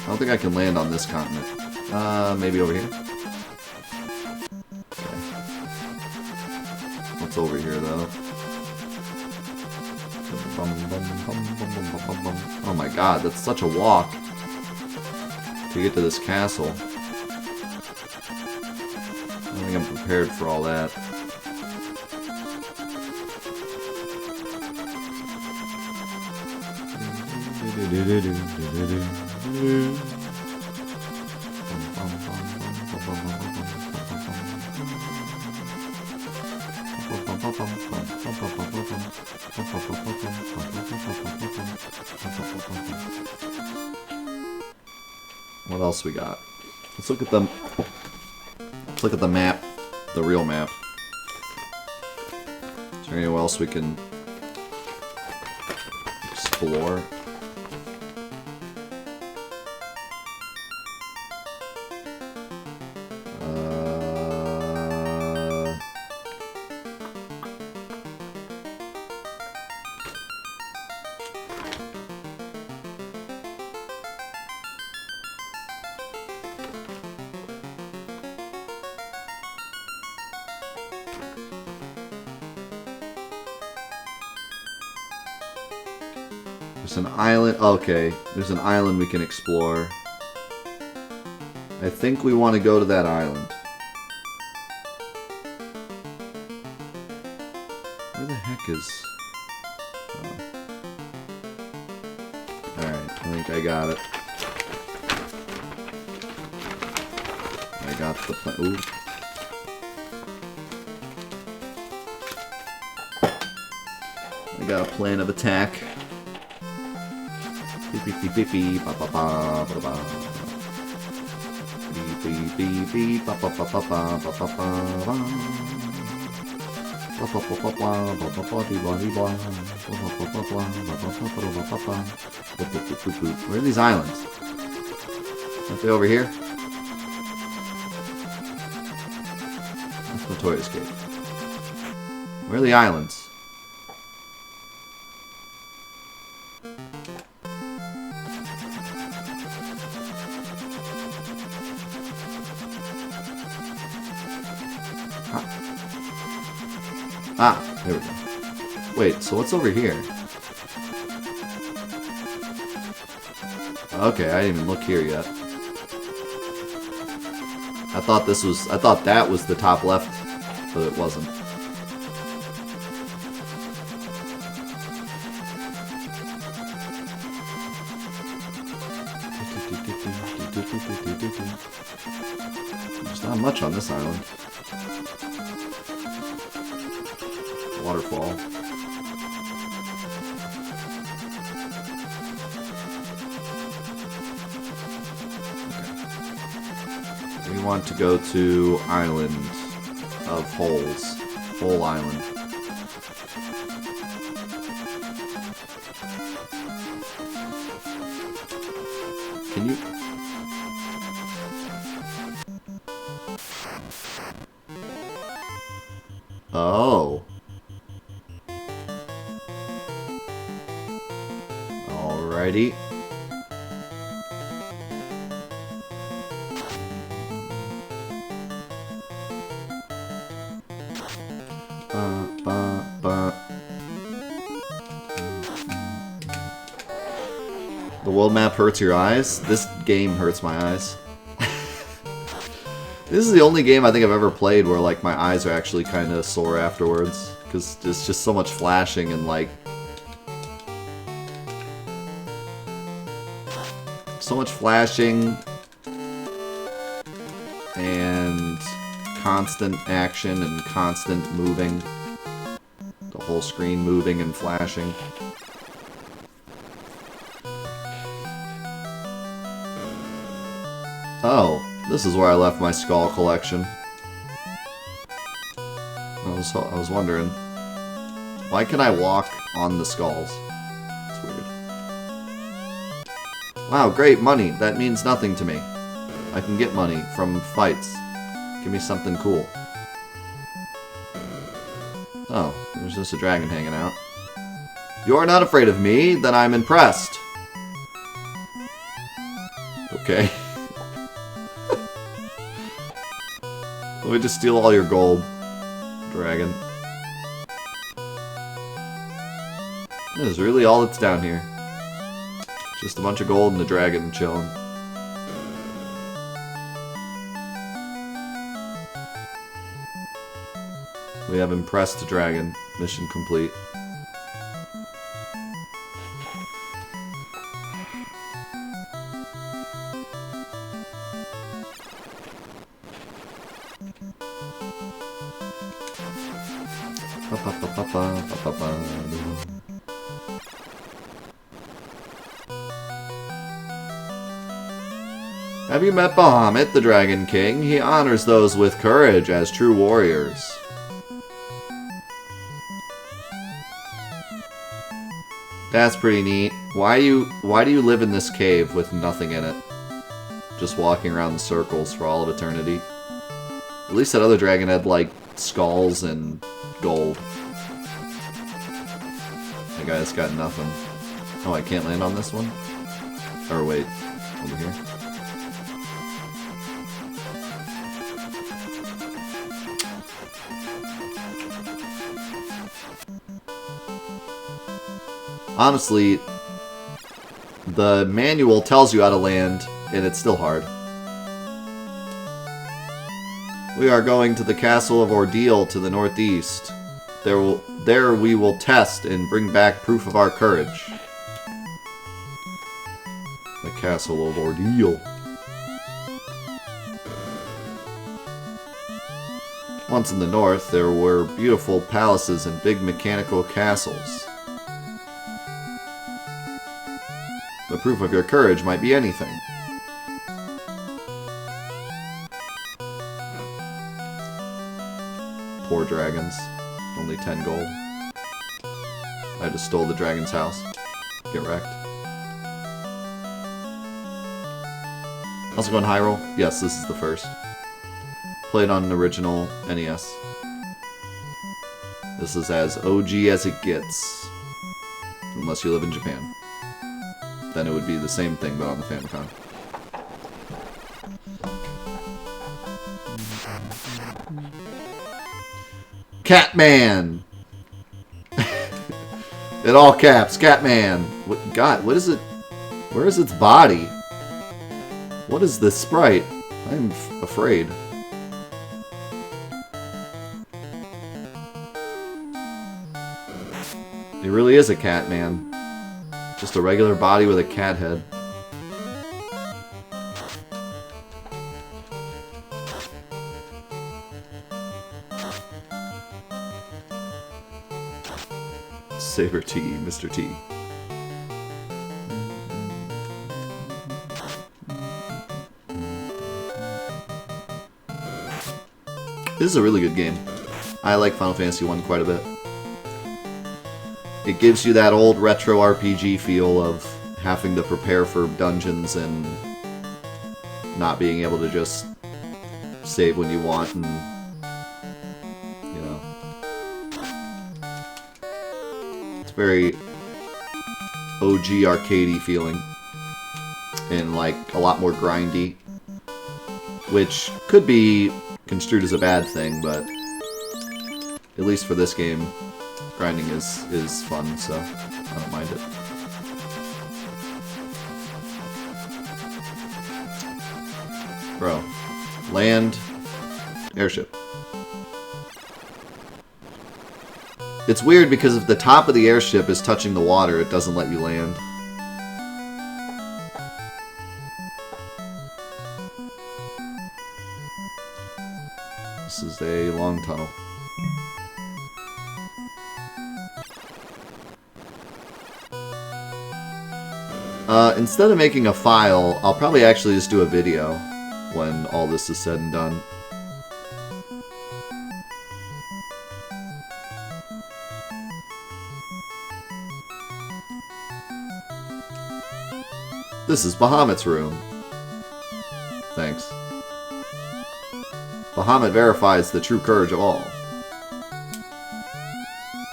don't think I can land on this continent. Maybe over here? Okay. What's over here, though? Oh my god, that's such a walk to get to this castle. I don't think I'm prepared for all that. What else we got? Let's look at the map, the real map. Is there anywhere else we can explore? There's an island. Okay, there's an island we can explore. I think we want to go to that island. Where the heck is... Oh. Alright, I think I got it. I got the plan. Ooh. I got a plan of attack. Beep beep beep beep ba ba ba ba ba. Beep beep beep beep ba ba ba ba ba ba ba ba. Ba ba ba ba ba ba ba ba dee ba dee ba. Ba ba ba ba ba ba ba ba ba ba. Where are these islands? Aren't they over here? That's Notorious Cave. Where are the islands? Ah, there we go. Wait, so what's over here? Okay, I didn't even look here yet. I thought that was the top left, but it wasn't. There's not much on this island. Waterfall. Okay. We want to go to Island of Holes. Hole Island. Can you... Oh. Alrighty. The world map hurts your eyes? This game hurts my eyes. This is the only game I think I've ever played where like my eyes are actually kind of sore afterwards. Because there's just so much flashing and like... So much flashing and constant action and constant moving. The whole screen moving and flashing. Oh, this is where I left my skull collection. I was wondering, why can I walk on the skulls? It's weird. Wow, great, money. That means nothing to me. I can get money from fights. Give me something cool. Oh, there's just a dragon hanging out. You are not afraid of me? Then I'm impressed. Okay. Let me just steal all your gold, dragon. That is really all that's down here. Just a bunch of gold and a dragon chilling. We have impressed dragon. Mission complete. Have you met Bahamut, the Dragon King? He honors those with courage as true warriors. That's pretty neat. Why do you live in this cave with nothing in it? Just walking around in circles for all of eternity. At least that other dragon had, like, skulls and gold. That guy's got nothing. Oh, I can't land on this one? Or wait, over here. Honestly, the manual tells you how to land, and it's still hard. We are going to the Castle of Ordeal to the northeast. There we will test and bring back proof of our courage. The Castle of Ordeal. Once in the north, there were beautiful palaces and big mechanical castles. The proof of your courage might be anything. Poor dragons. Only 10 gold. I just stole the dragon's house. Get wrecked. Also going Hyrule? Yes, this is the first. Played on an original NES. This is as OG as it gets. Unless you live in Japan. Then it would be the same thing, but on the Famicom. Catman! In all caps, Catman! God, what is it? Where is its body? What is this sprite? I'm afraid. It really is a Catman. Just a regular body with a cat head. Saber T, Mr. T. This is a really good game. I like Final Fantasy 1 quite a bit. It gives you that old retro RPG feel of having to prepare for dungeons and not being able to just save when you want and, you know. It's very OG arcadey feeling and like a lot more grindy, which could be construed as a bad thing, but at least for this game, grinding is fun, so I don't mind it. Bro. Land. Airship. It's weird because if the top of the airship is touching the water, it doesn't let you land. This is a long tunnel. Instead of making a file, I'll probably actually just do a video when all this is said and done. This is Bahamut's room. Thanks. Bahamut verifies the true courage of all.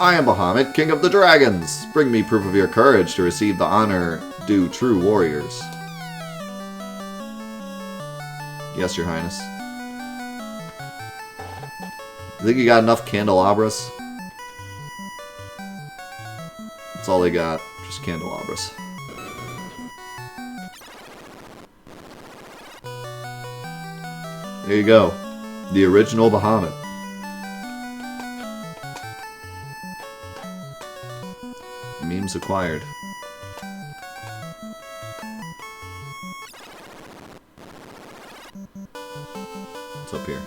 I am Bahamut, King of the Dragons. Bring me proof of your courage to receive the honor due true warriors. Yes, Your Highness. You think you got enough candelabras? That's all they got. Just candelabras. There you go. The original Bahamut. Memes acquired. What's up here?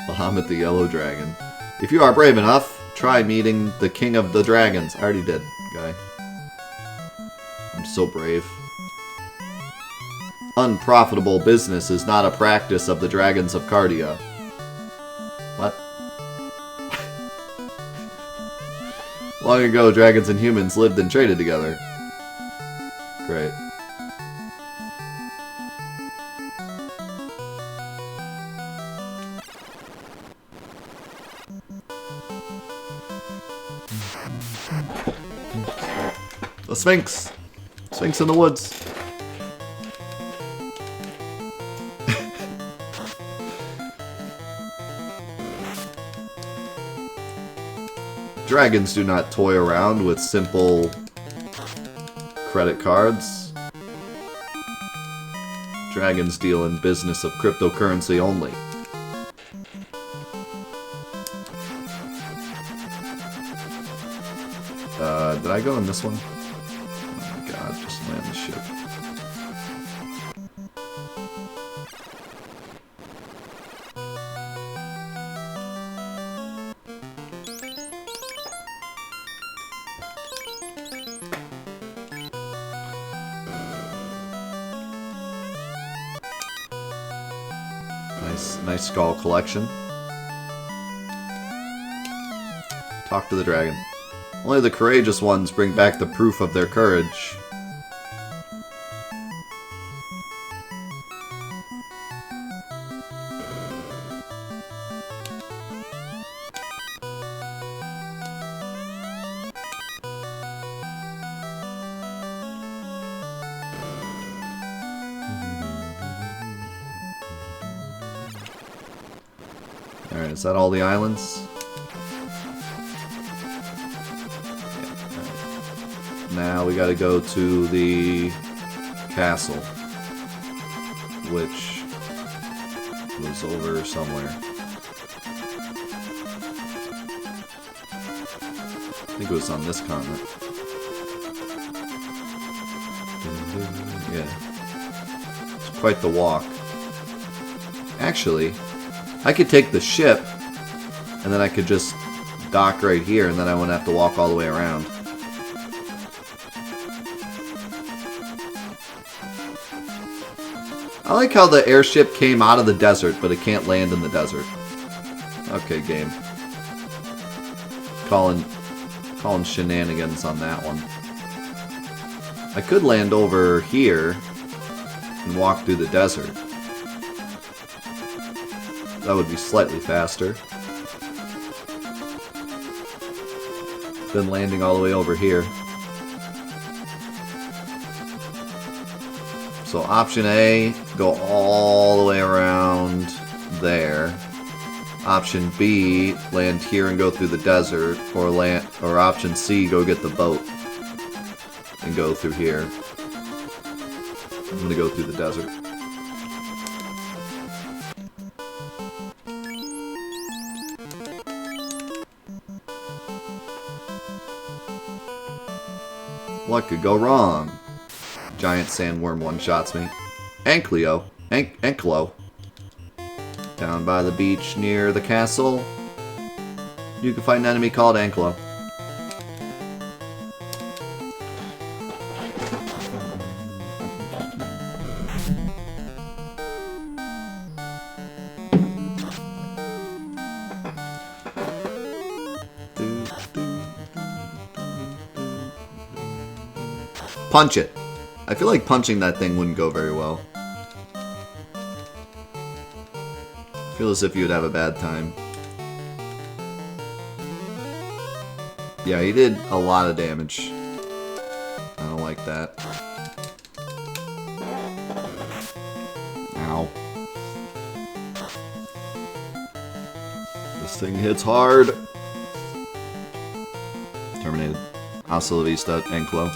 Bahamut the Yellow Dragon. If you are brave enough, try meeting the King of the Dragons. I already did, guy. I'm so brave. Unprofitable business is not a practice of the dragons of Cardia. What? Long ago, dragons and humans lived and traded together. Great. The Sphinx! Sphinx in the woods. Dragons do not toy around with simple credit cards. Dragons deal in business of cryptocurrency only. Did I go in this one? Oh my god, just land the ship. Nice skull collection. Talk to the dragon. Only the courageous ones bring back the proof of their courage. Alright, is that all the islands? Now we gotta go to the castle, which was over somewhere. I think it was on this continent. Yeah. It's quite the walk. Actually, I could take the ship, and then I could just dock right here, and then I wouldn't have to walk all the way around. I like how the airship came out of the desert, but it can't land in the desert. Okay, game. Calling shenanigans on that one. I could land over here and walk through the desert. That would be slightly faster than landing all the way over here. So option A, go all the way around there. Option B, land here and go through the desert, or option C, go get the boat and go through here. I'm gonna go through the desert. What could go wrong? Giant sandworm one-shots me. Ankylo. Down by the beach near the castle, you can find an enemy called Ankylo. Punch it. I feel like punching that thing wouldn't go very well. Feel as if you'd have a bad time. Yeah, he did a lot of damage. I don't like that. Ow. This thing hits hard. Terminated. Hasta la vista, Enclo.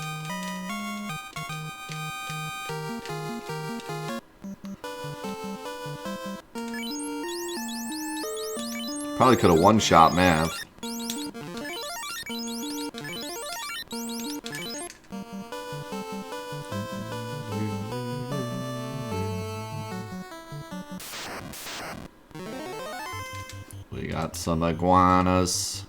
Probably could have one-shot Mav. We got some iguanas.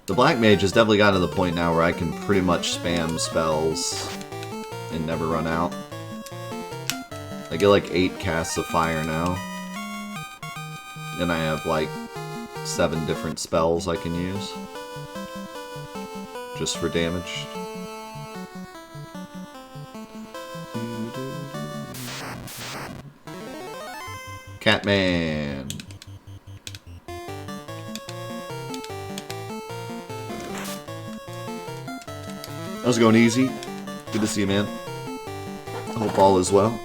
The Black Mage has definitely gotten to the point now where I can pretty much spam spells and never run out. I get like 8 casts of fire now. And I have like 7 different spells I can use. Just for damage. Catman. How's it going, Easy? Good to see you, man. I hope all is well.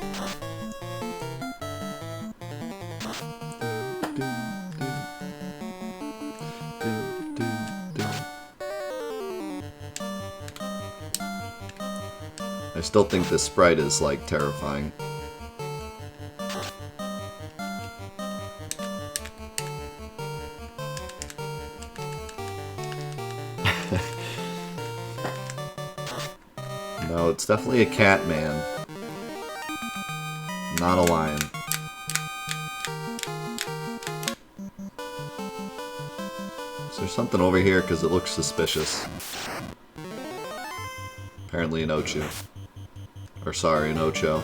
I still think this sprite is, like, terrifying. No, it's definitely a cat man. Not a lion. Is there something over here? Because it looks suspicious. Apparently an Ochu. Or sorry, an Ocho.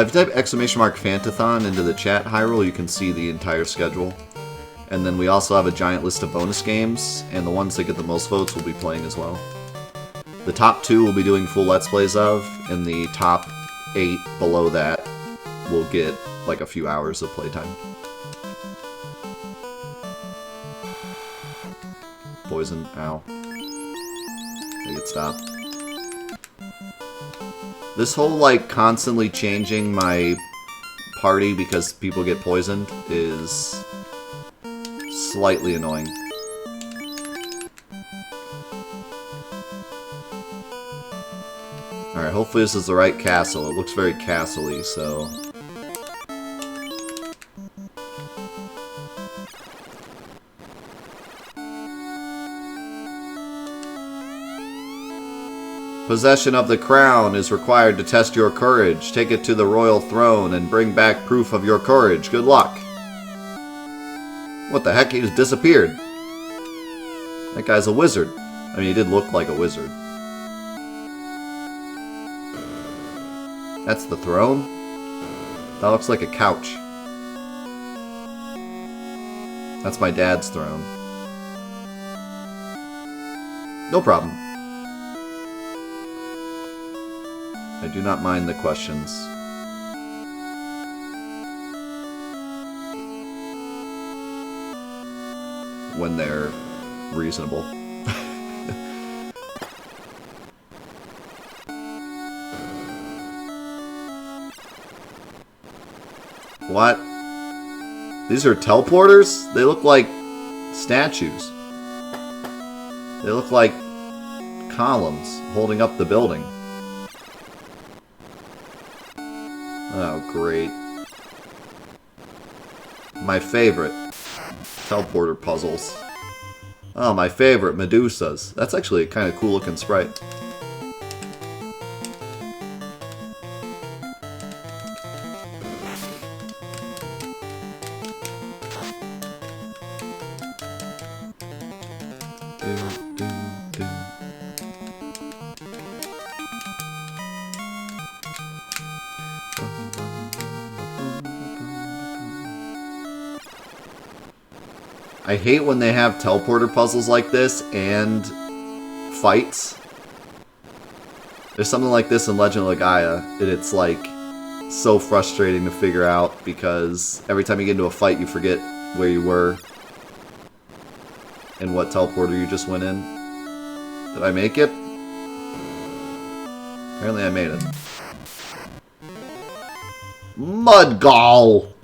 If you type !Fantathon into the chat, Hyrule, you can see the entire schedule. And then we also have a giant list of bonus games, and the ones that get the most votes will be playing as well. The top 2 we'll be doing full Let's Plays of, and the top 8 below that will get like a few hours of playtime. Poison, ow. Make it stop. This whole, like, constantly changing my party because people get poisoned is slightly annoying. Alright, hopefully this is the right castle. It looks very castle-y, so... Possession of the crown is required to test your courage. Take it to the royal throne and bring back proof of your courage. Good luck. What the heck? He just disappeared. That guy's a wizard. I mean, he did look like a wizard. That's the throne? That looks like a couch. That's my dad's throne. No problem. I do not mind the questions. When they're reasonable. What? These are teleporters? They look like statues. They look like columns holding up the building. Oh, great. My favorite. Teleporter puzzles. Oh, my favorite. Medusas. That's actually a kind of cool looking sprite. I hate when they have teleporter puzzles like this and fights. There's something like this in Legend of Legaia, and it's like so frustrating to figure out because every time you get into a fight you forget where you were and what teleporter you just went in. Did I make it? Apparently I made it. Mudgall!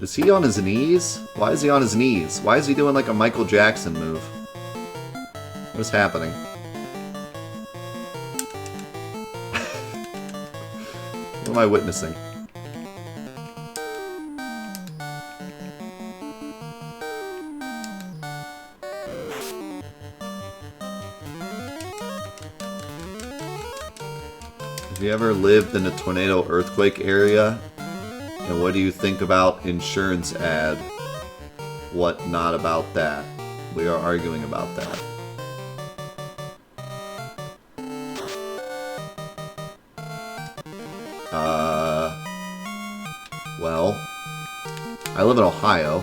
Is he on his knees? Why is he on his knees? Why is he doing like a Michael Jackson move? What is happening? What am I witnessing? Have you ever lived in a tornado earthquake area? And what do you think about insurance ad? What not about that? We are arguing about that. Well, I live in Ohio.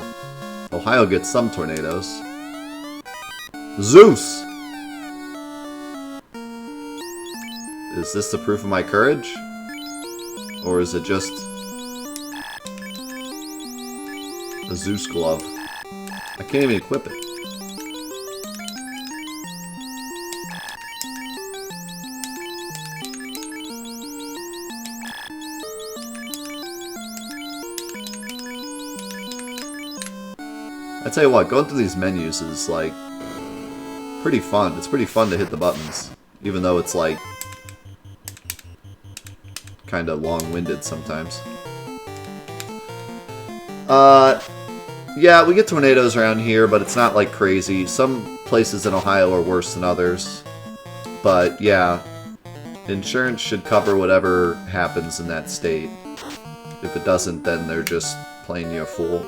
Ohio gets some tornadoes. Zeus! Is this the proof of my courage? Or is it just a Zeus glove? I can't even equip it. I tell you what, going through these menus is like pretty fun. It's pretty fun to hit the buttons, even though it's like kind of long-winded sometimes. Yeah, we get tornadoes around here, but it's not like crazy. Some places in Ohio are worse than others. But yeah, insurance should cover whatever happens in that state. If it doesn't, then they're just playing you a fool.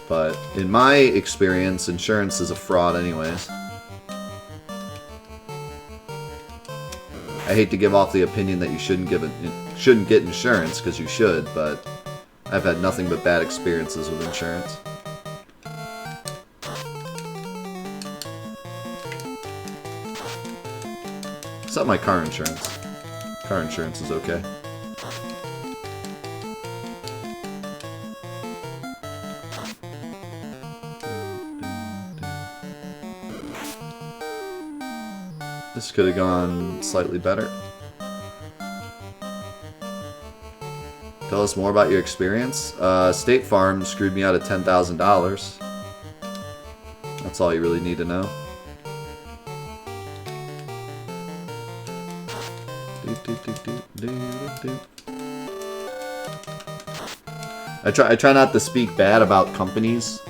But in my experience, insurance is a fraud anyways. I hate to give off the opinion that you shouldn't get insurance, because you should, but I've had nothing but bad experiences with insurance. Except my car insurance. Car insurance is okay. This could have gone slightly better. Tell us more about your experience. State Farm screwed me out of $10,000. That's all you really need to know. I try not to speak bad about companies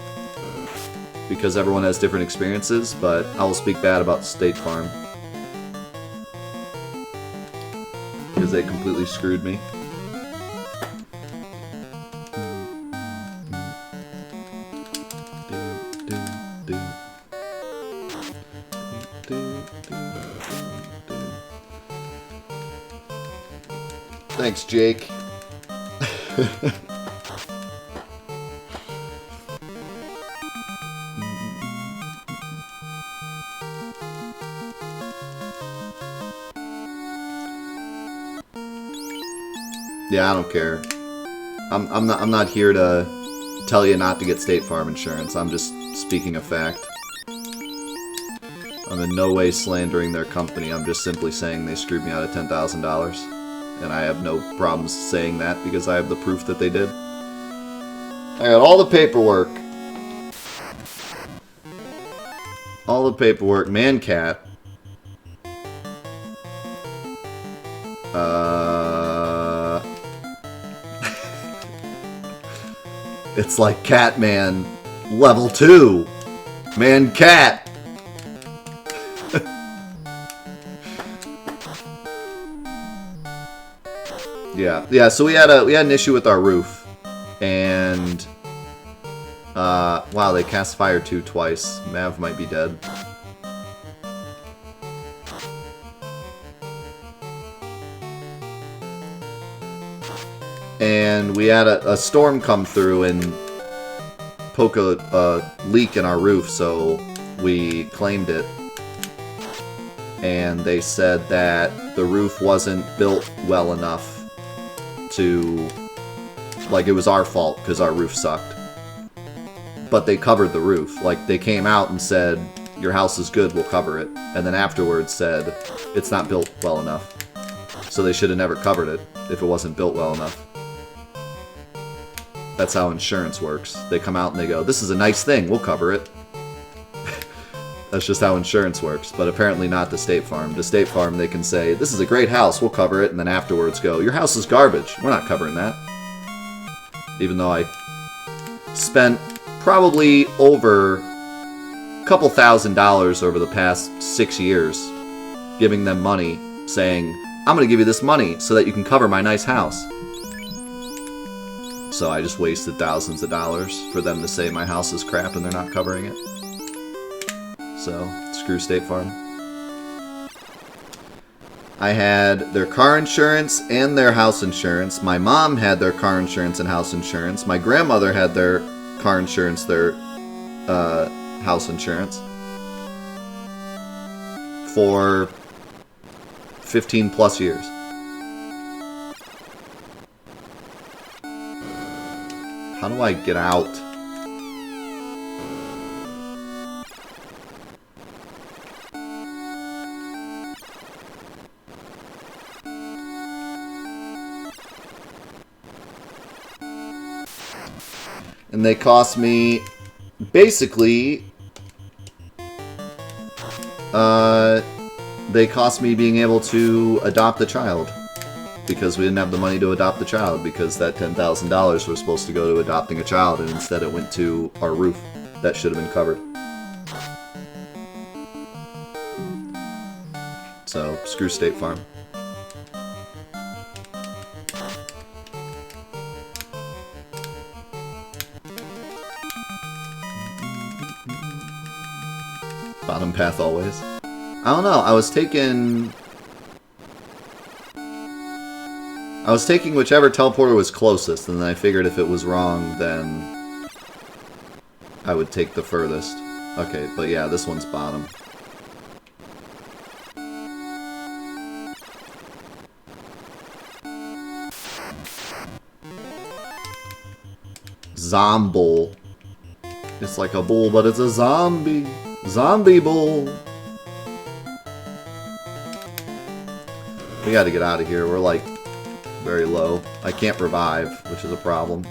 because everyone has different experiences, but I will speak bad about State Farm because they completely screwed me. Thanks, Jake. Yeah, I don't care. I'm not here to tell you not to get State Farm insurance. I'm just speaking a fact. I'm in no way slandering their company. I'm just simply saying they screwed me out of $10,000. And I have no problems saying that because I have the proof that they did. I got all the paperwork. All the paperwork. Man cat. It's like Catman level 2. Man cat. Yeah, so we had an issue with our roof. And wow, they cast fire 2 twice. Mav might be dead. And we had a storm come through and poke a leak in our roof, so we claimed it. And they said that the roof wasn't built well enough to... Like, it was our fault because our roof sucked. But they covered the roof. Like, they came out and said, your house is good, we'll cover it. And then afterwards said, it's not built well enough. So they should have never covered it if it wasn't built well enough. That's how insurance works. They come out and they go, this is a nice thing, we'll cover it. That's just how insurance works, but apparently not the State Farm. The State Farm, they can say, this is a great house, we'll cover it, and then afterwards go, your house is garbage, we're not covering that. Even though I spent probably over a couple $1,000s over the past 6 years giving them money, saying, I'm going to give you this money so that you can cover my nice house. So I just wasted thousands of dollars for them to say my house is crap and they're not covering it. So, screw State Farm. I had their car insurance and their house insurance. My mom had their car insurance and house insurance. My grandmother had their car insurance, their house insurance. For 15 plus years. How do I get out? And they cost me, basically, they cost me being able to adopt a child. Because we didn't have the money to adopt the child, because that $10,000 was supposed to go to adopting a child, and instead it went to our roof. That should have been covered. So, screw State Farm. Bottom path always. I don't know, I was taking whichever teleporter was closest, and then I figured if it was wrong, then I would take the furthest. Okay, but yeah, this one's bottom. Zombull. It's like a bull, but it's a zombie. Zombie bull. We gotta get out of here. We're like very low. I can't revive, which is a problem.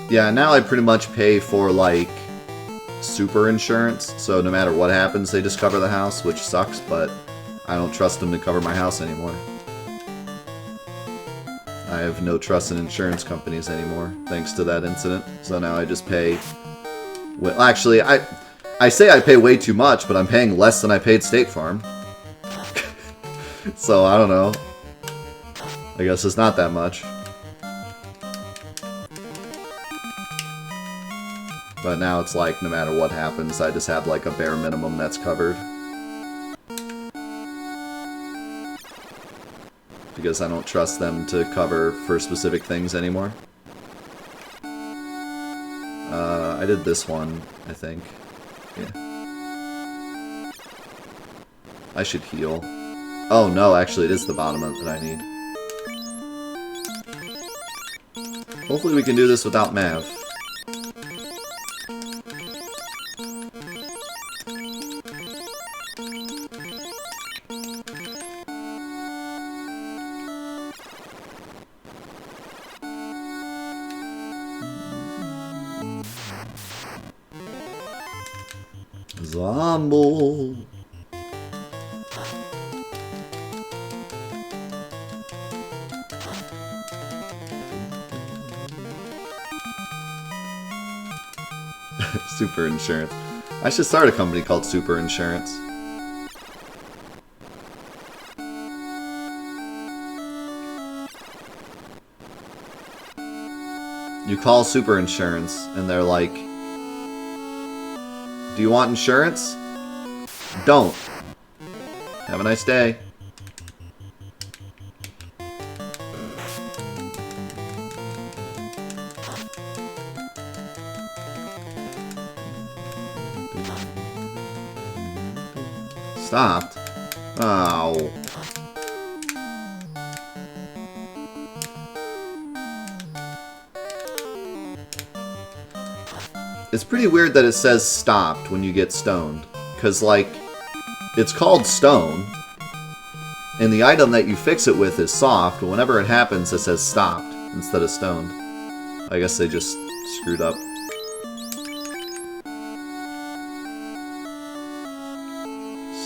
Yeah, now I pretty much pay for, like, super insurance, so no matter what happens, they just cover the house, which sucks, but I don't trust them to cover my house anymore. I have no trust in insurance companies anymore, thanks to that incident, so now I just pay... Well, actually, I say I pay way too much, but I'm paying less than I paid State Farm. So, I don't know. I guess it's not that much. But now it's like, no matter what happens, I just have like a bare minimum that's covered. because I don't trust them to cover for specific things anymore. I did this one, I think. Yeah. I should heal. Oh no, actually it is the bottom that I need. Hopefully we can do this without Mav. Zombo. Super Insurance. I should start a company called Super Insurance. You call Super Insurance and they're like, do you want insurance? Don't. Have a nice day. Stopped? Oh. It's pretty weird that it says stopped when you get stoned. Because, like, it's called stone, and the item that you fix it with is soft, but whenever it happens, it says stopped instead of stoned. I guess they just screwed up.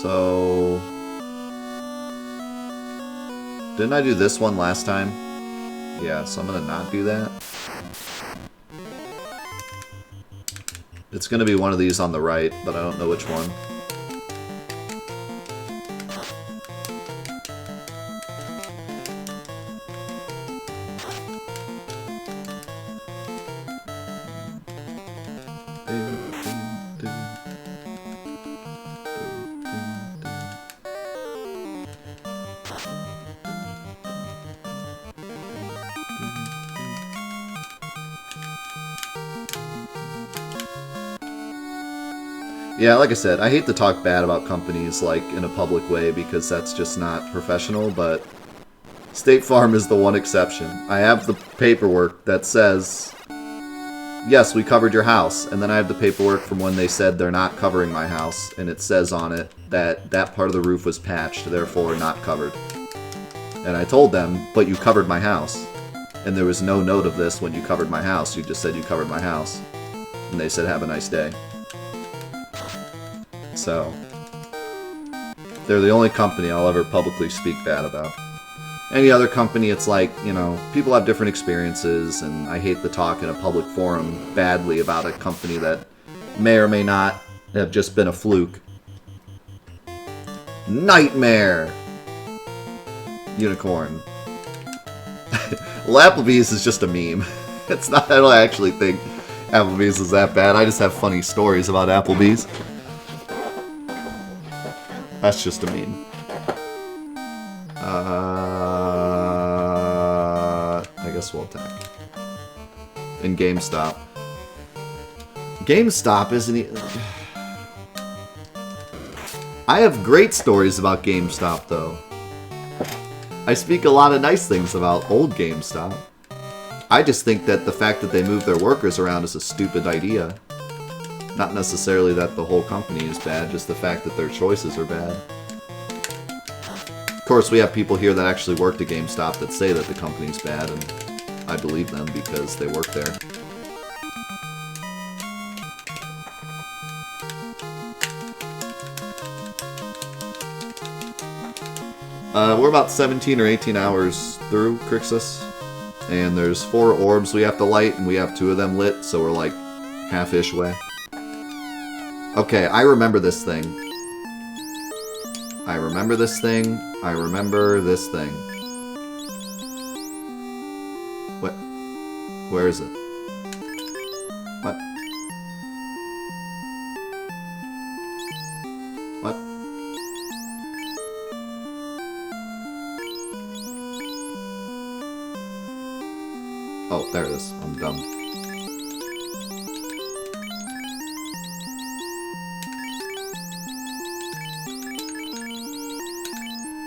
So... didn't I do this one last time? Yeah, so I'm gonna not do that. It's gonna be one of these on the right, but I don't know which one. Yeah, like I said, I hate to talk bad about companies, like, in a public way, because that's just not professional, but State Farm is the one exception. I have the paperwork that says, yes, we covered your house, and then I have the paperwork from when they said they're not covering my house, and it says on it that that part of the roof was patched, therefore not covered. And I told them, but you covered my house. And there was no note of this when you covered my house, you just said you covered my house. And they said, have a nice day. So, they're the only company I'll ever publicly speak bad about. Any other company, it's like, you know, people have different experiences, and I hate to talk in a public forum badly about a company that may or may not have just been a fluke. Nightmare! Unicorn. Well, Applebee's is just a meme. It's not, I don't actually think Applebee's is that bad. I just have funny stories about Applebee's. That's just a meme. I guess we'll attack. And GameStop. GameStop isn't... I have great stories about GameStop, though. I speak a lot of nice things about old GameStop. I just think that the fact that they move their workers around is a stupid idea. Not necessarily that the whole company is bad, just the fact that their choices are bad. Of course, we have people here that actually worked at GameStop that say that the company's bad, and I believe them because they work there. We're about 17 or 18 hours through Crixus, and there's 4 orbs we have to light, and we have 2 of them lit, so we're like half-ish way. Okay, I remember this thing. I remember this thing. I remember this thing. What? Where is it? What? What? Oh, there it is. I'm dumb.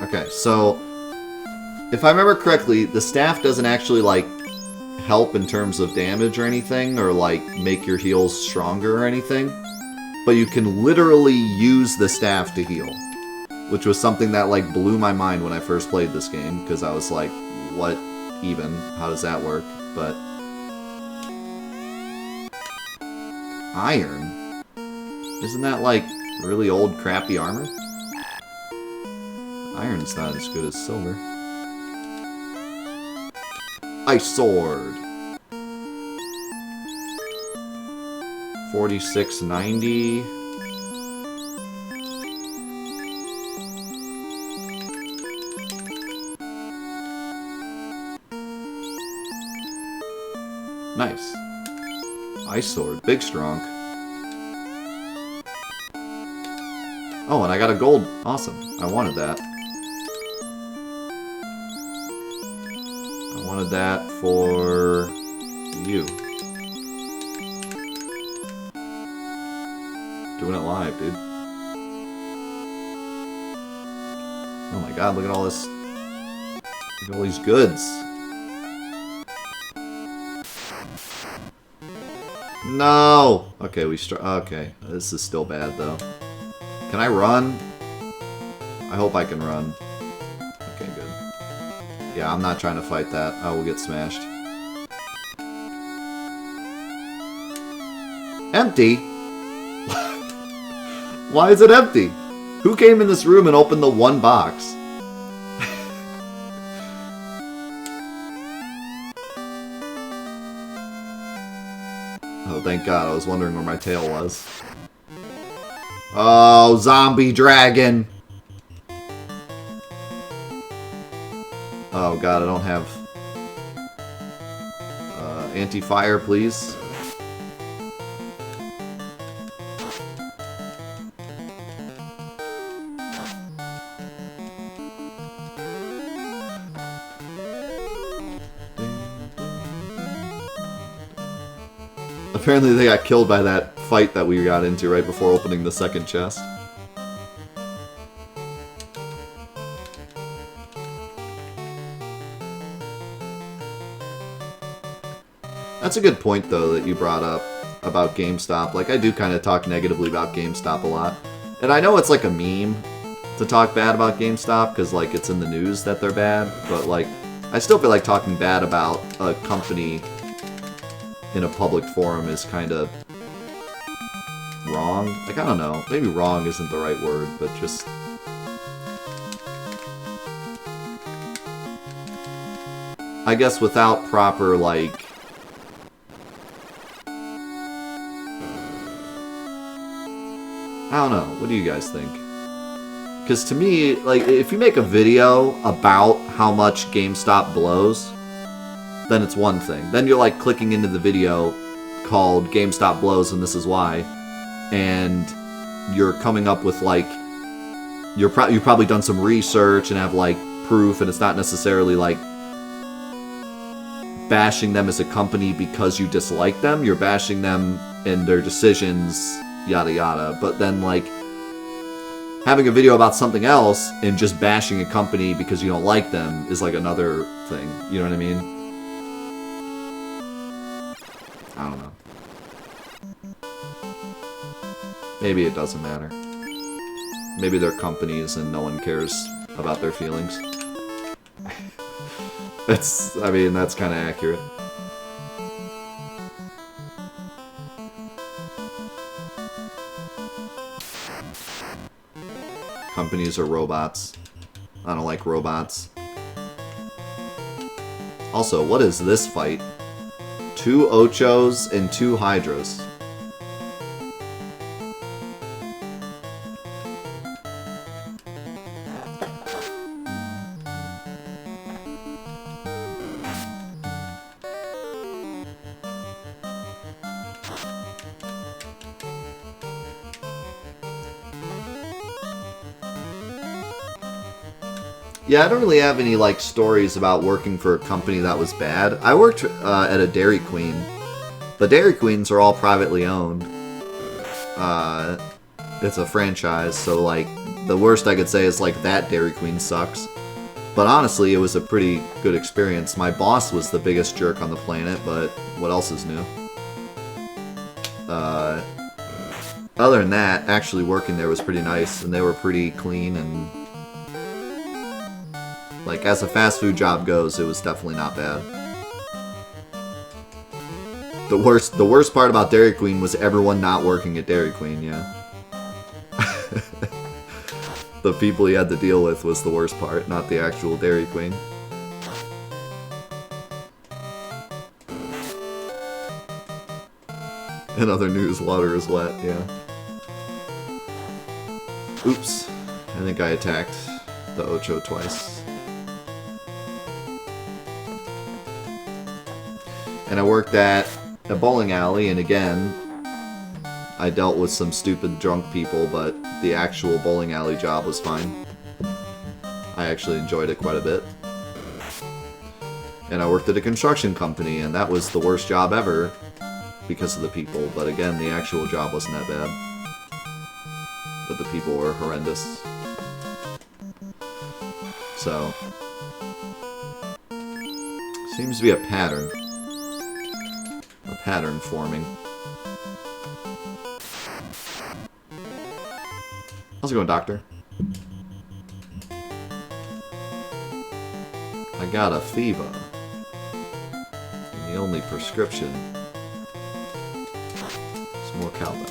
Okay, so if I remember correctly, the staff doesn't actually, like, help in terms of damage or anything, or, like, make your heals stronger or anything. But you can literally use the staff to heal. Which was something that, like, blew my mind when I first played this game, because I was like, what even? How does that work? But iron? Isn't that, like, really old, crappy armor? Iron's not as good as silver. Ice sword. 4690. Nice. Ice sword. Big strong. Oh, and I got a gold. Awesome. I wanted that. I wanted that for you. Doing it live, dude. Oh my god, look at all this. Look at all these goods. No! Okay, okay, this is still bad, though. Can I run? I hope I can run. Okay, good. Yeah, I'm not trying to fight that. I will get smashed. Empty? Why is it empty? Who came in this room and opened the one box? Oh, thank God. I was wondering where my tail was. Oh, zombie dragon! Oh, God, I don't have... anti-fire, please. Apparently they got killed by that fight that we got into right before opening the second chest. That's a good point, though, that you brought up about GameStop. Like, I do kind of talk negatively about GameStop a lot. And I know it's like a meme to talk bad about GameStop, because, like, it's in the news that they're bad. But, like, I still feel like talking bad about a company in a public forum is kind of wrong. Like, I don't know. Maybe wrong isn't the right word, but just... I guess without proper, like... I don't know. What do you guys think? Because to me, like, if you make a video about how much GameStop blows, then it's one thing. Then you're, like, clicking into the video called GameStop Blows and This Is Why, and you're coming up with, like, you've probably done some research and have, like, proof, and it's not necessarily, like, bashing them as a company because you dislike them. You're bashing them and their decisions, yada yada. But then, like, having a video about something else and just bashing a company because you don't like them is, like, another thing. You know what I mean? I don't know. Maybe it doesn't matter. Maybe they're companies and no one cares about their feelings. I mean, that's kind of accurate. Companies are robots. I don't like robots. Also, what is this fight? 2 Ochos and 2 Hydras. Yeah, I don't really have any, like, stories about working for a company that was bad. I worked at a Dairy Queen. The Dairy Queens are all privately owned. It's a franchise, so, like, the worst I could say is, like, that Dairy Queen sucks. But honestly, it was a pretty good experience. My boss was the biggest jerk on the planet, but what else is new? Other than that, actually working there was pretty nice, and they were pretty clean, and like, as a fast food job goes, it was definitely not bad. The worst part about Dairy Queen was everyone not working at Dairy Queen, yeah. The people he had to deal with was the worst part, not the actual Dairy Queen. In other news, water is wet, yeah. Oops. I think I attacked the Ocho twice. And I worked at a bowling alley, and again, I dealt with some stupid drunk people, but the actual bowling alley job was fine. I actually enjoyed it quite a bit. And I worked at a construction company, and that was the worst job ever because of the people, but again, the actual job wasn't that bad. But the people were horrendous. So, seems to be a pattern. A pattern forming. How's it going, doctor? I got a fever. And the only prescription is more cowbell.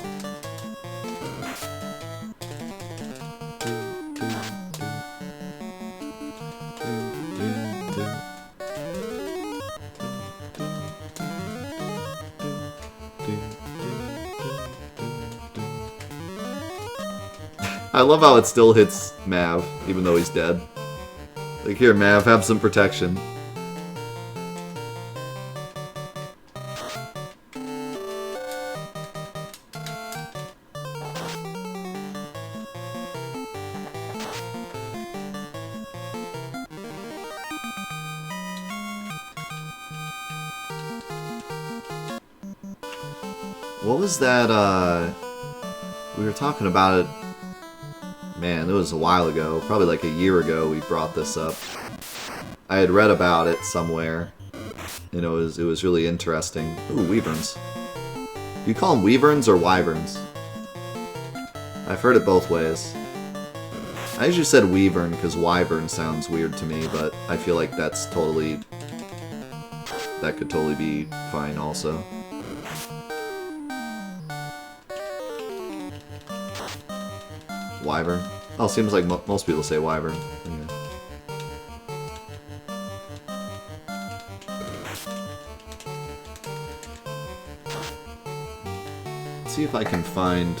I love how it still hits Mav, even though he's dead. Like, here, Mav, have some protection. What was that, we were talking about it. Man, it was a while ago, probably like a year ago we brought this up. I had read about it somewhere, and it was really interesting. Ooh, wyverns. Do you call them wyverns or wyverns? I've heard it both ways. I usually said wyvern because wyvern sounds weird to me, but I feel like that could totally be fine also. Wyvern. Oh, seems like most people say wyvern. Yeah. Let's see if I can find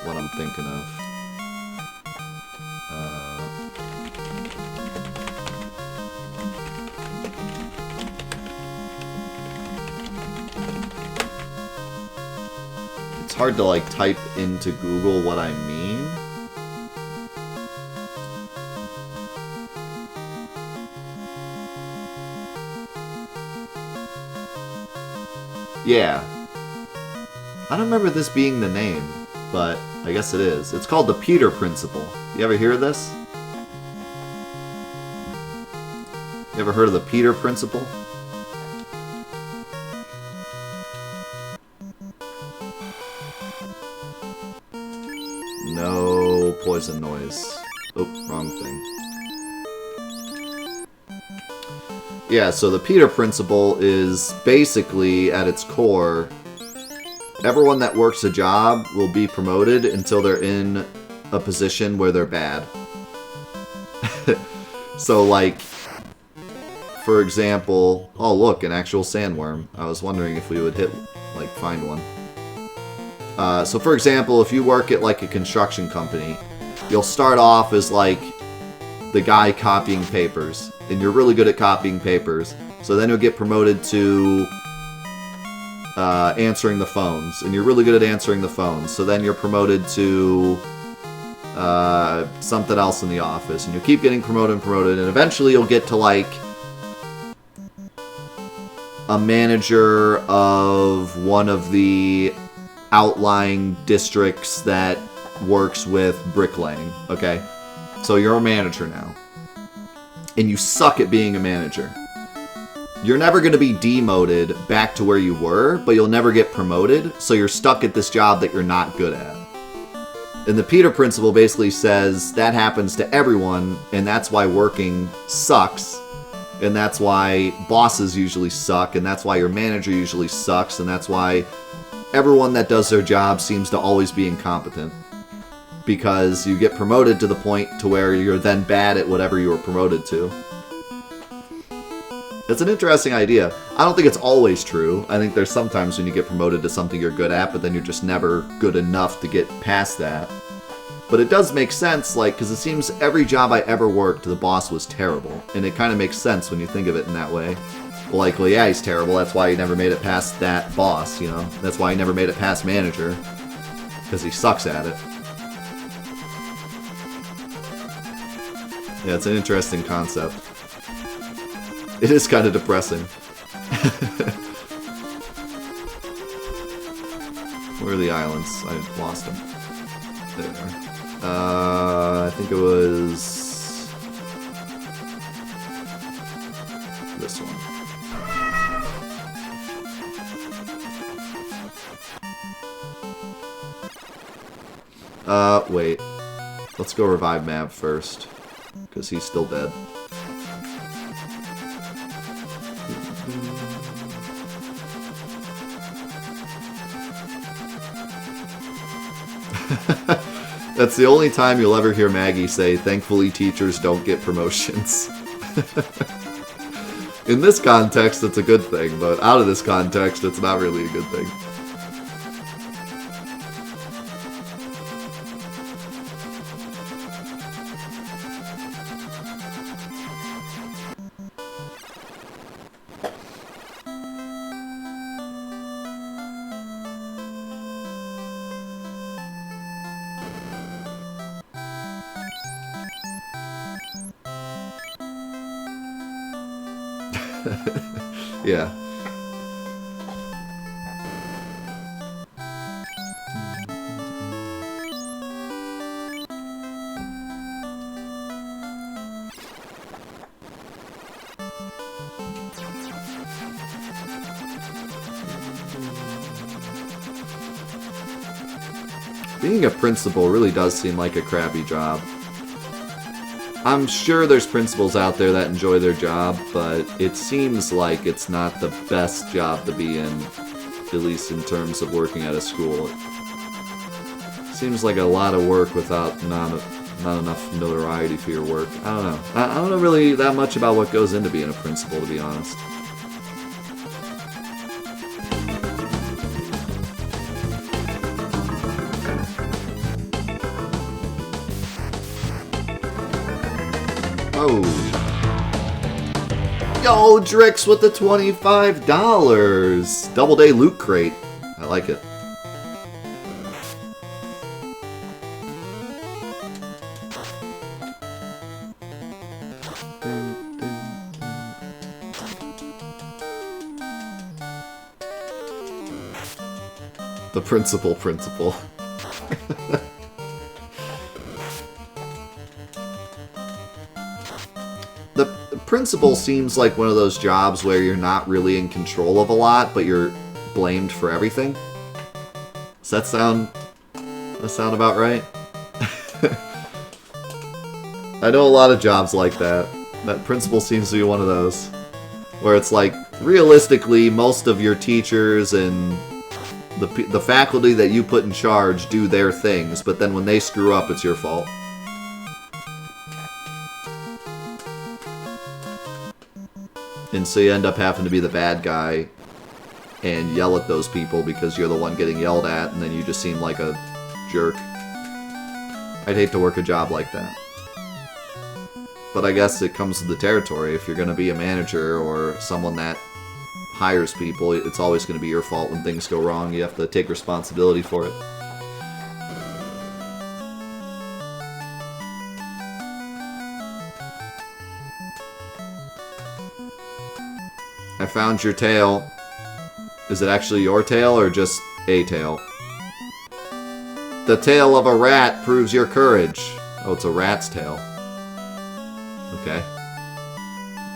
what I'm thinking of. It's hard to like type into Google what I mean. Yeah. I don't remember this being the name, but I guess it is. It's called the Peter Principle. You ever hear of this? You ever heard of the Peter Principle? No poison noise. Oh, wrong thing. Yeah, so the Peter Principle is basically, at its core, everyone that works a job will be promoted until they're in a position where they're bad. So, like, for example... Oh, look, an actual sandworm. I was wondering if we would find one. So, for example, if you work at, like, a construction company, you'll start off as, like, the guy copying papers. And you're really good at copying papers. So then you'll get promoted to answering the phones. And you're really good at answering the phones. So then you're promoted to something else in the office, and you keep getting promoted and promoted, and eventually you'll get to, like, a manager of one of the outlying districts that works with bricklaying, okay? So you're a manager now. And you suck at being a manager. You're never going to be demoted back to where you were, but you'll never get promoted, so you're stuck at this job that you're not good at. And the Peter Principle basically says that happens to everyone, and that's why working sucks, and that's why bosses usually suck, and that's why your manager usually sucks, and that's why everyone that does their job seems to always be incompetent. Because you get promoted to the point to where you're then bad at whatever you were promoted to. It's an interesting idea. I don't think it's always true. I think there's sometimes when you get promoted to something you're good at, but then you're just never good enough to get past that. But it does make sense, like, because it seems every job I ever worked, the boss was terrible. And it kind of makes sense when you think of it in that way. Like, well, yeah, he's terrible. That's why he never made it past that boss, you know? That's why he never made it past manager. Because he sucks at it. Yeah, it's an interesting concept. It is kind of depressing. Where are the islands? I lost them. There they are. I think it was this one. Wait. Let's go revive Mav first. Because he's still dead. That's the only time you'll ever hear Maggie say, "Thankfully teachers don't get promotions." In this context, it's a good thing, but out of this context, it's not really a good thing. Yeah. Being a principal really does seem like a crappy job. I'm sure there's principals out there that enjoy their job, but it seems like it's not the best job to be in, at least in terms of working at a school. It seems like a lot of work without not enough notoriety for your work. I don't know. I don't know really that much about what goes into being a principal, to be honest. Oh. Yo, Drix with the $25. Double day loot crate. I like it. The principal. The principal seems like one of those jobs where you're not really in control of a lot, but you're blamed for everything. Does that sound about right? I know a lot of jobs like that. That principal seems to be one of those. Where it's like, realistically, most of your teachers and the faculty that you put in charge do their things, but then when they screw up, it's your fault. And so you end up having to be the bad guy and yell at those people because you're the one getting yelled at, and then you just seem like a jerk. I'd hate to work a job like that. But I guess it comes with the territory. If you're going to be a manager or someone that hires people, it's always going to be your fault when things go wrong. You have to take responsibility for it. I found your tail. Is it actually your tail or just a tail? The tail of a rat proves your courage. Oh, it's a rat's tail. Okay.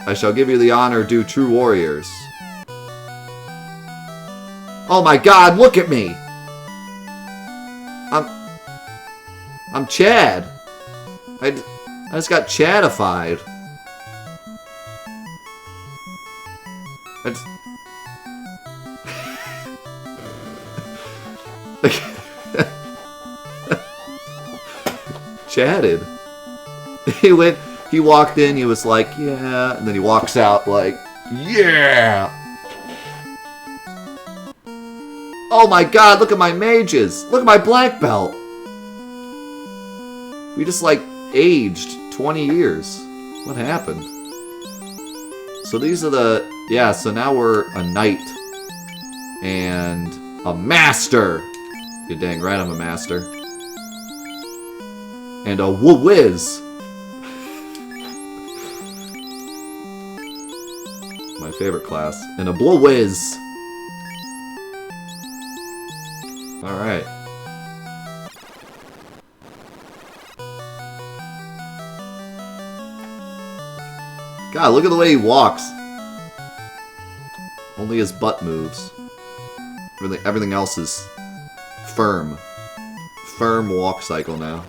I shall give you the honor due true warriors. Oh my god, look at me! I'm Chad. I just got Chadified. Chatted. He walked in, he was like, yeah, and then he walks out like, yeah! Oh my god, look at my mages! Look at my black belt! We just like aged 20 years. What happened? So these are the... Yeah, so now we're a knight. And a master! You're dang right I'm a master. And a whiz. My favorite class. And a whiz. Alright. God, look at the way he walks. Only his butt moves. Everything else is firm. Firm walk cycle now.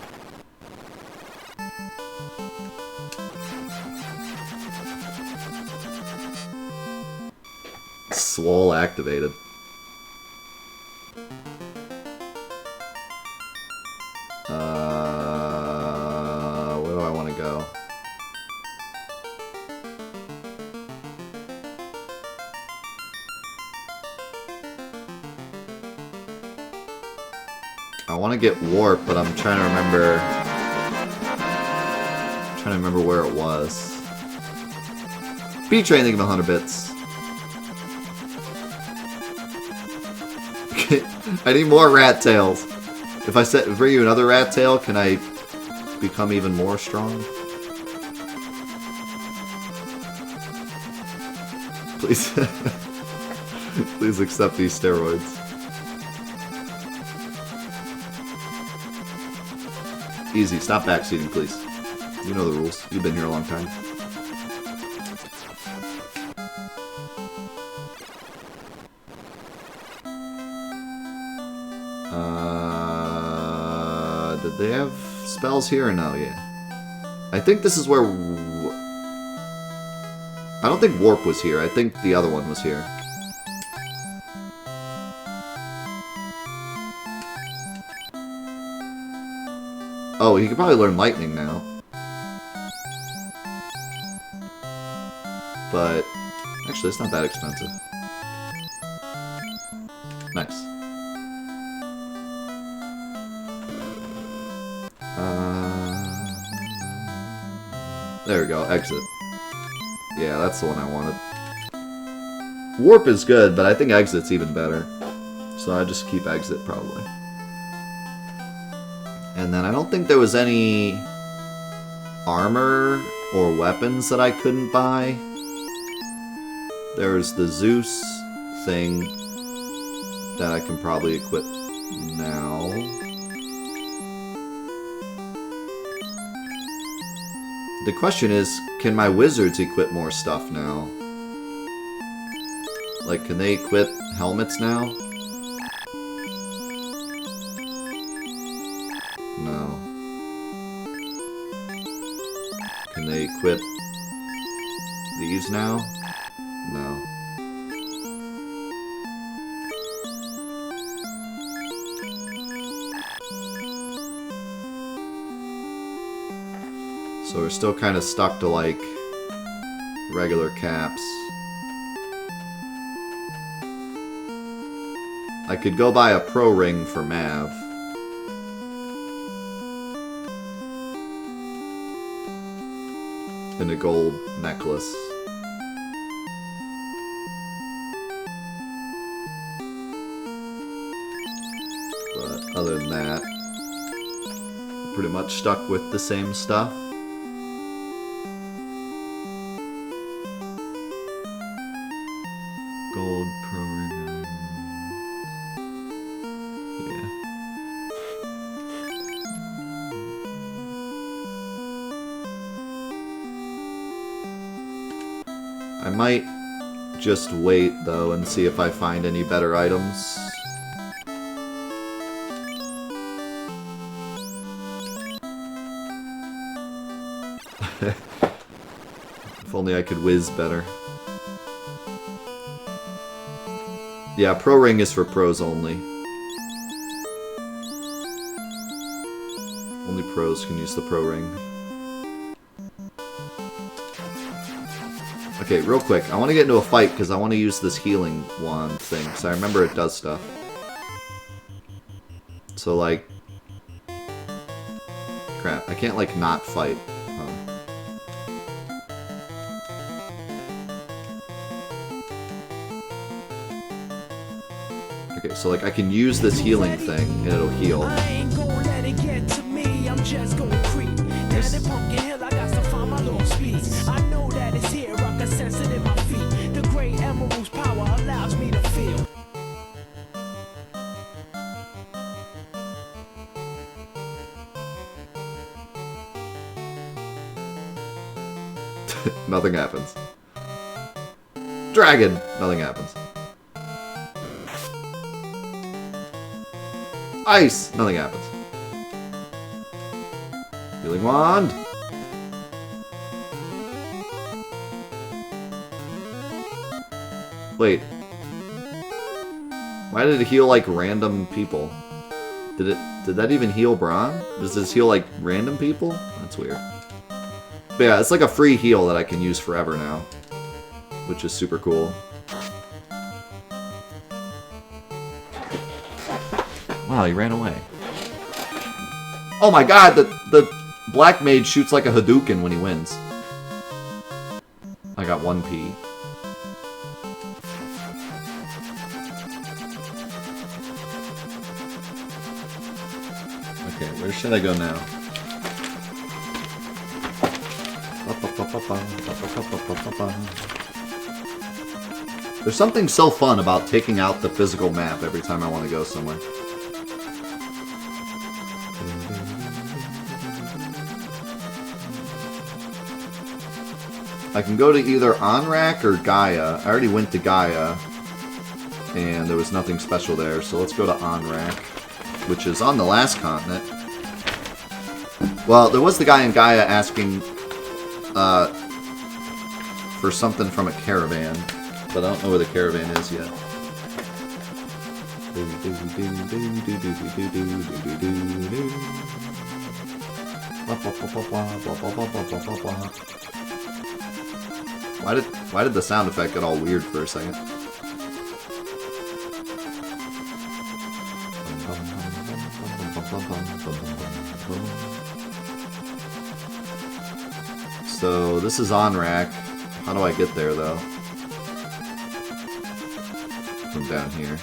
Swole activated. Where do I want to go? I want to get warp, but I'm trying to remember. Where it was. B-Train, thank you for 100 bits. I need more rat tails. If I bring you another rat tail, can I become even more strong? Please. Please accept these steroids. Easy, stop backseating, please. You know the rules. You've been here a long time. Did they have spells here or no? Yeah. I think this is where... I don't think Warp was here. I think the other one was here. Oh, he could probably learn Lightning now. But... Actually, it's not that expensive. Nice. There we go, exit. Yeah, that's the one I wanted. Warp is good, but I think exit's even better. So I just keep exit, probably. And then I don't think there was any armor or weapons that I couldn't buy. There's the Zeus thing that I can probably equip now. The question is, can my wizards equip more stuff now? Like, can they equip helmets now? No. Can they equip these now? No. So we're still kind of stuck to, like, regular caps. I could go buy a pro ring for Mav. And a gold necklace. But other than that, pretty much stuck with the same stuff. I might just wait, though, and see if I find any better items. If only I could whiz better. Yeah, Pro Ring is for pros only. Only pros can use the Pro Ring. Okay, real quick, I want to get into a fight because I want to use this healing wand thing, because I remember it does stuff. So, like... Crap, I can't, like, not fight. Okay, so, like, I can use this healing thing, and it'll heal. Nothing happens. Dragon! Nothing happens. Ice! Nothing happens. Healing wand! Wait. Why did it heal like random people? Did that even heal Braun? Does this heal like random people? That's weird. But yeah, it's like a free heal that I can use forever now. Which is super cool. Wow, he ran away. Oh my god, the Black Mage shoots like a Hadouken when he wins. I got 1 P. Okay, where should I go now? There's something so fun about taking out the physical map every time I want to go somewhere. I can go to either Onrak or Gaia. I already went to Gaia, and there was nothing special there, so let's go to Onrak, which is on the last continent. Well, there was the guy in Gaia asking for something from a caravan, but I don't know where the caravan is yet. Why did the sound effect get all weird for a second? So this is Onrak. How do I get there though? From down here.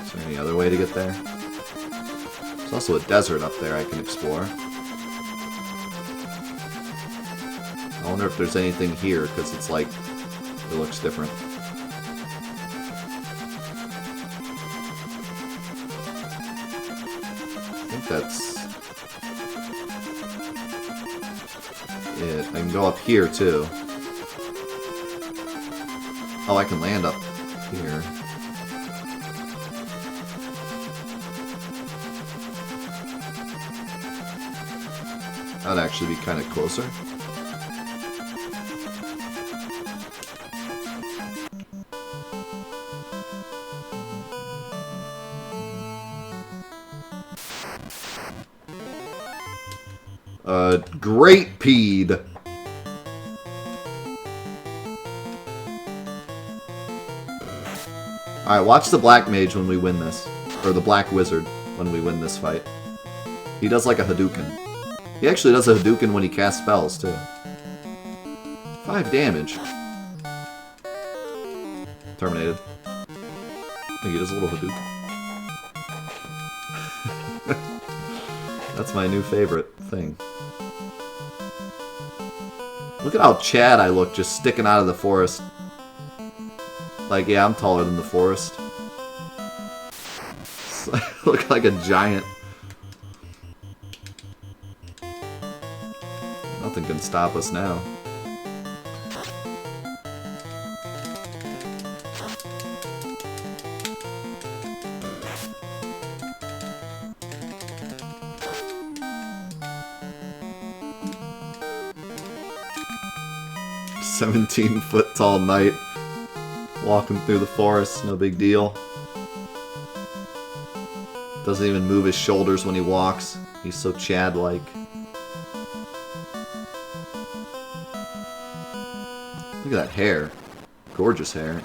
Is there any other way to get there? There's also a desert up there I can explore. I wonder if there's anything here, because it's like, it looks different. I think that's it. I can go up here too. Oh, I can land up here. That'd actually be kind of closer. Great peed. Alright, watch the Black Mage when we win this. Or the Black Wizard when we win this fight. He does like a Hadouken. He actually does a Hadouken when he casts spells, too. 5 damage. Terminated. I think he does a little Hadouken. That's my new favorite thing. Look at how Chad I look, just sticking out of the forest. Like, yeah, I'm taller than the forest. I look like a giant. Nothing can stop us now. 17-foot tall knight walking through the forest, no big deal. Doesn't even move his shoulders when he walks. He's so Chad-like. Look at that hair. Gorgeous hair.